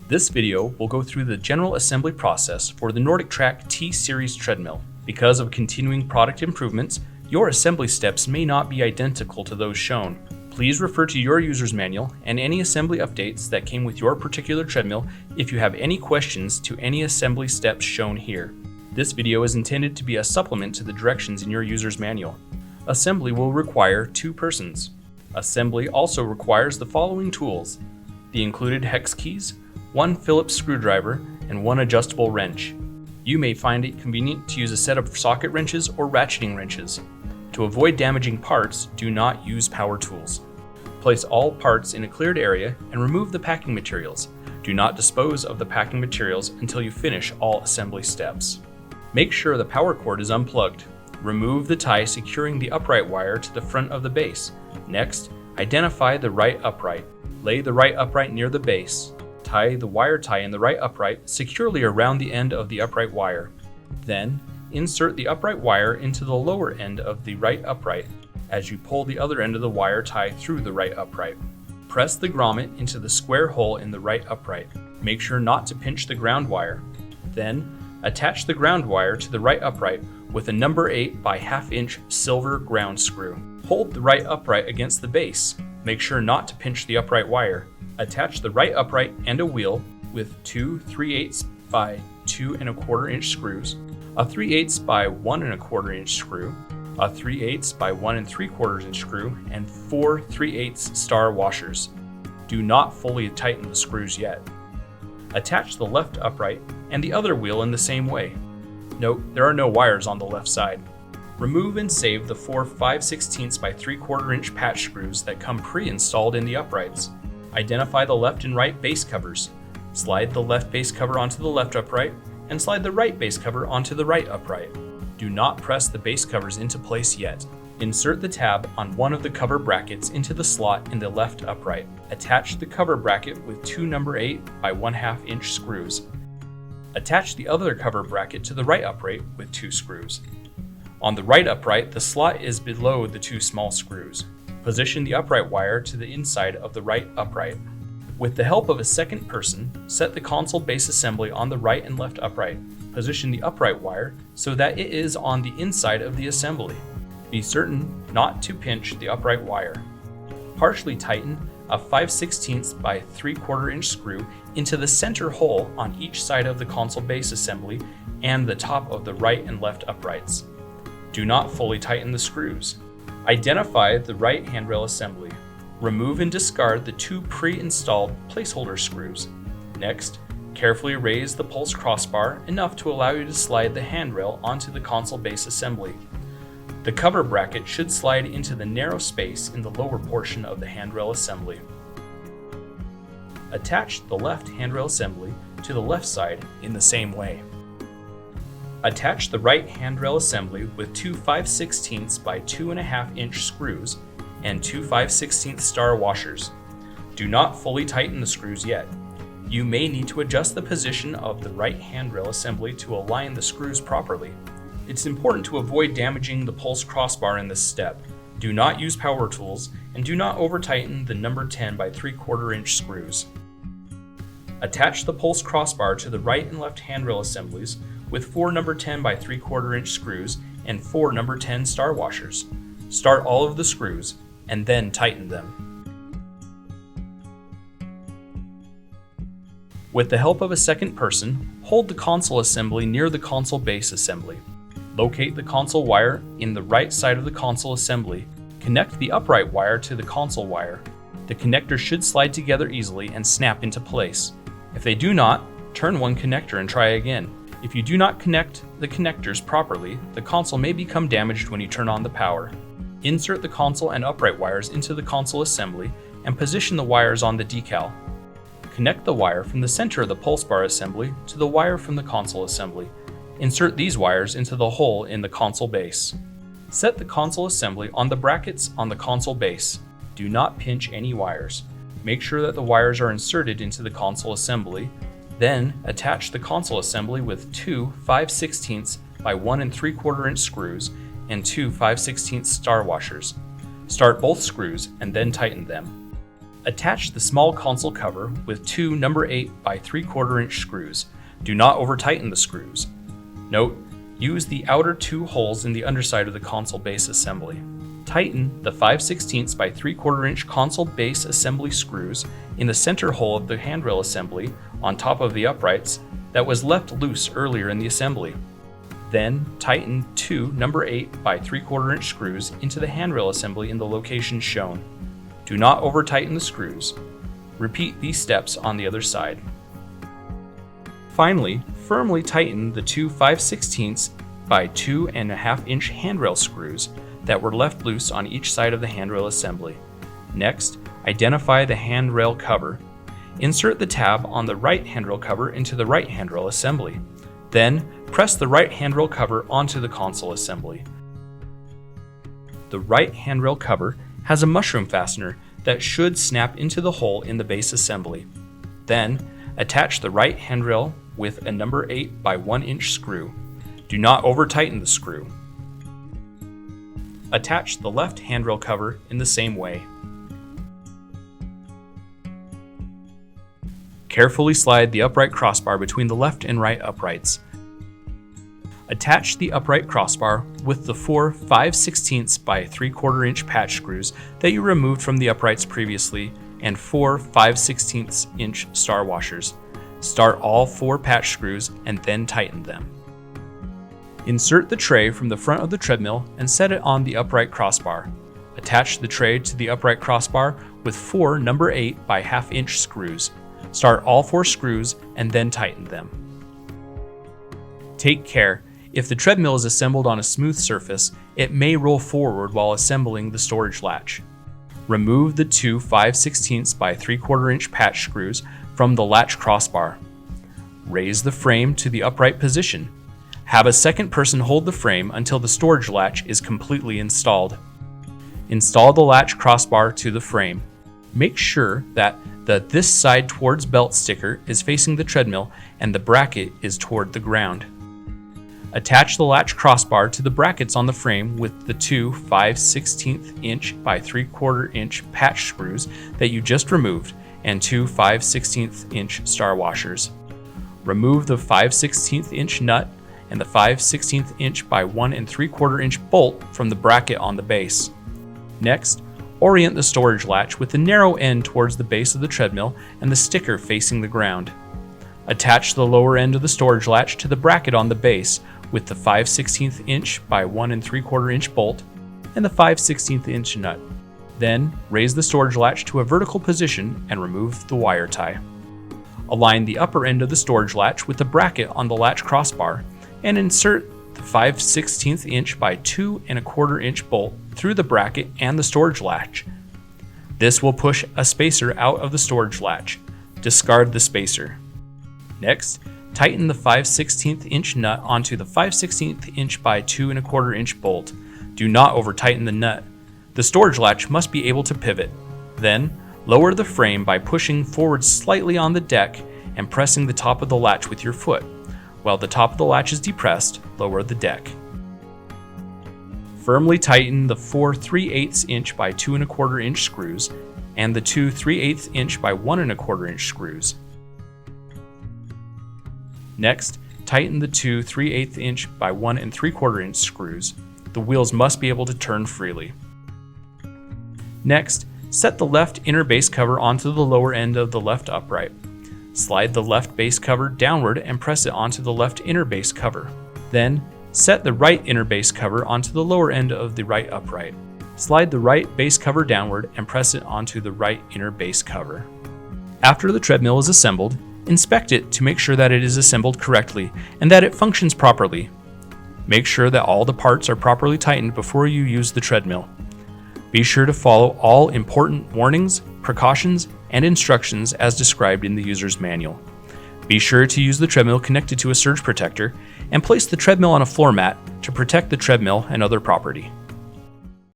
This video will go through the general assembly process for the NordicTrack T-Series treadmill. Because of continuing product improvements, your assembly steps may not be identical to those shown. Please refer to your user's manual and any assembly updates that came with your particular treadmill if you have any questions to any assembly steps shown here. This video is intended to be a supplement to the directions in your user's manual. Assembly will require 2 persons. Assembly also requires the following tools: the included hex keys, 1 Phillips screwdriver, and 1 adjustable wrench. You may find it convenient to use a set of socket wrenches or ratcheting wrenches. To avoid damaging parts, do not use power tools. Place all parts in a cleared area and remove the packing materials. Do not dispose of the packing materials until you finish all assembly steps. Make sure the power cord is unplugged. Remove the tie securing the upright wire to the front of the base. Next, identify the right upright. Lay the right upright near the base. Tie the wire tie in the right upright securely around the end of the upright wire. Then, insert the upright wire into the lower end of the right upright as you pull the other end of the wire tie through the right upright. Press the grommet into the square hole in the right upright. Make sure not to pinch the ground wire. Then, attach the ground wire to the right upright with a number 8 by 1/2 inch silver ground screw. Hold the right upright against the base. Make sure not to pinch the upright wire. Attach the right upright and a wheel with 2 3/8 by 2 1/4 inch screws, a 3/8 by 1 1/4 inch screw, a 3/8 by 1 3/4 inch screw, and 4 3/8 star washers. Do not fully tighten the screws yet. Attach the left upright and the other wheel in the same way. Note, there are no wires on the left side. Remove and save the 4 5/16 by 3/4 inch patch screws that come pre-installed in the uprights. Identify the left and right base covers. Slide the left base cover onto the left upright and slide the right base cover onto the right upright. Do not press the base covers into place yet. Insert the tab on one of the cover brackets into the slot in the left upright. Attach the cover bracket with 2 number 8 by 1/2 inch screws. Attach the other cover bracket to the right upright with 2 screws. On the right upright, the slot is below the 2 small screws. Position the upright wire to the inside of the right upright. With the help of a second person, set the console base assembly on the right and left upright. Position the upright wire so that it is on the inside of the assembly. Be certain not to pinch the upright wire. Partially tighten a 5/16 by 3/4 inch screw into the center hole on each side of the console base assembly and the top of the right and left uprights. Do not fully tighten the screws. Identify the right handrail assembly. Remove and discard the 2 pre-installed placeholder screws. Next, carefully raise the pulse crossbar enough to allow you to slide the handrail onto the console base assembly. The cover bracket should slide into the narrow space in the lower portion of the handrail assembly. Attach the left handrail assembly to the left side in the same way. Attach the right handrail assembly with 2 5/16 by 2 1/2 inch screws and 2 5/16 star washers. Do not fully tighten the screws yet. You may need to adjust the position of the right handrail assembly to align the screws properly. It's important to avoid damaging the pulse crossbar in this step. Do not use power tools and do not over-tighten the number 10 by 3/4 inch screws. Attach the pulse crossbar to the right and left handrail assemblies with 4 number 10 by 3/4 inch screws and 4 number 10 star washers. Start all of the screws and then tighten them. With the help of a second person, hold the console assembly near the console base assembly. Locate the console wire in the right side of the console assembly. Connect the upright wire to the console wire. The connectors should slide together easily and snap into place. If they do not, turn one connector and try again. If you do not connect the connectors properly, the console may become damaged when you turn on the power. Insert the console and upright wires into the console assembly and position the wires on the decal. Connect the wire from the center of the pulse bar assembly to the wire from the console assembly. Insert these wires into the hole in the console base. Set the console assembly on the brackets on the console base. Do not pinch any wires. Make sure that the wires are inserted into the console assembly. Then, attach the console assembly with 2 5/16 by 1 3/4 inch screws and 2 5/16 star washers. Start both screws and then tighten them. Attach the small console cover with two number 8 by 3/4 inch screws. Do not over-tighten the screws. Note, use the outer two holes in the underside of the console base assembly. Tighten the 5/16 by 3/4 inch console base assembly screws in the center hole of the handrail assembly on top of the uprights that was left loose earlier in the assembly. Then tighten two number 8 by 3/4 inch screws into the handrail assembly in the location shown. Do not over-tighten the screws. Repeat these steps on the other side. Finally, firmly tighten the two 5/16 by 2.5 inch handrail screws that were left loose on each side of the handrail assembly. Next, identify the handrail cover. Insert the tab on the right handrail cover into the right handrail assembly. Then, press the right handrail cover onto the console assembly. The right handrail cover has a mushroom fastener that should snap into the hole in the base assembly. Then, attach the right handrail with a number 8 by 1 inch screw. Do not over-tighten the screw. Attach the left handrail cover in the same way. Carefully slide the upright crossbar between the left and right uprights. Attach the upright crossbar with the four 5/16 by 3/4 inch patch screws that you removed from the uprights previously and four 5/16 inch star washers. Start all four patch screws and then tighten them. Insert the tray from the front of the treadmill and set it on the upright crossbar. Attach the tray to the upright crossbar with four number 8 by 1/2 inch screws. Start all four screws and then tighten them. Take care. If the treadmill is assembled on a smooth surface, it may roll forward while assembling the storage latch. Remove the two 5/16 by 3/4 inch patch screws from the latch crossbar. Raise the frame to the upright position. Have a second person hold the frame until the storage latch is completely installed. Install the latch crossbar to the frame. Make sure that the "this side towards belt" sticker is facing the treadmill and the bracket is toward the ground. Attach the latch crossbar to the brackets on the frame with the two 5/16 inch by 3/4 inch patch screws that you just removed and two 5/16 inch star washers. Remove the 5/16 inch nut and the 5/16 inch by 1 3/4 inch bolt from the bracket on the base. Next, orient the storage latch with the narrow end towards the base of the treadmill and the sticker facing the ground. Attach the lower end of the storage latch to the bracket on the base with the 5/16 inch by 1 3/4 inch bolt and the 5/16 inch nut. Then, raise the storage latch to a vertical position and remove the wire tie. Align the upper end of the storage latch with the bracket on the latch crossbar and insert the 5/16 inch by 2 1/4 inch bolt through the bracket and the storage latch. This will push a spacer out of the storage latch. Discard the spacer. Next, tighten the 5/16 inch nut onto the 5/16 inch by 2 1/4 inch bolt. Do not over-tighten the nut. The storage latch must be able to pivot. Then, lower the frame by pushing forward slightly on the deck and pressing the top of the latch with your foot. While the top of the latch is depressed, lower the deck. Firmly tighten the four 3/8 inch by 2 1/4 inch screws and the two 3/8 inch by 1 1/4 inch screws. Next, tighten the two 3/8 inch by 1 3/4 inch screws. The wheels must be able to turn freely. Next, set the left inner base cover onto the lower end of the left upright. Slide the left base cover downward and press it onto the left inner base cover. Then, set the right inner base cover onto the lower end of the right upright. Slide the right base cover downward and press it onto the right inner base cover. After the treadmill is assembled, inspect it to make sure that it is assembled correctly and that it functions properly. Make sure that all the parts are properly tightened before you use the treadmill. Be sure to follow all important warnings, precautions, and instructions as described in the user's manual. Be sure to use the treadmill connected to a surge protector and place the treadmill on a floor mat to protect the treadmill and other property.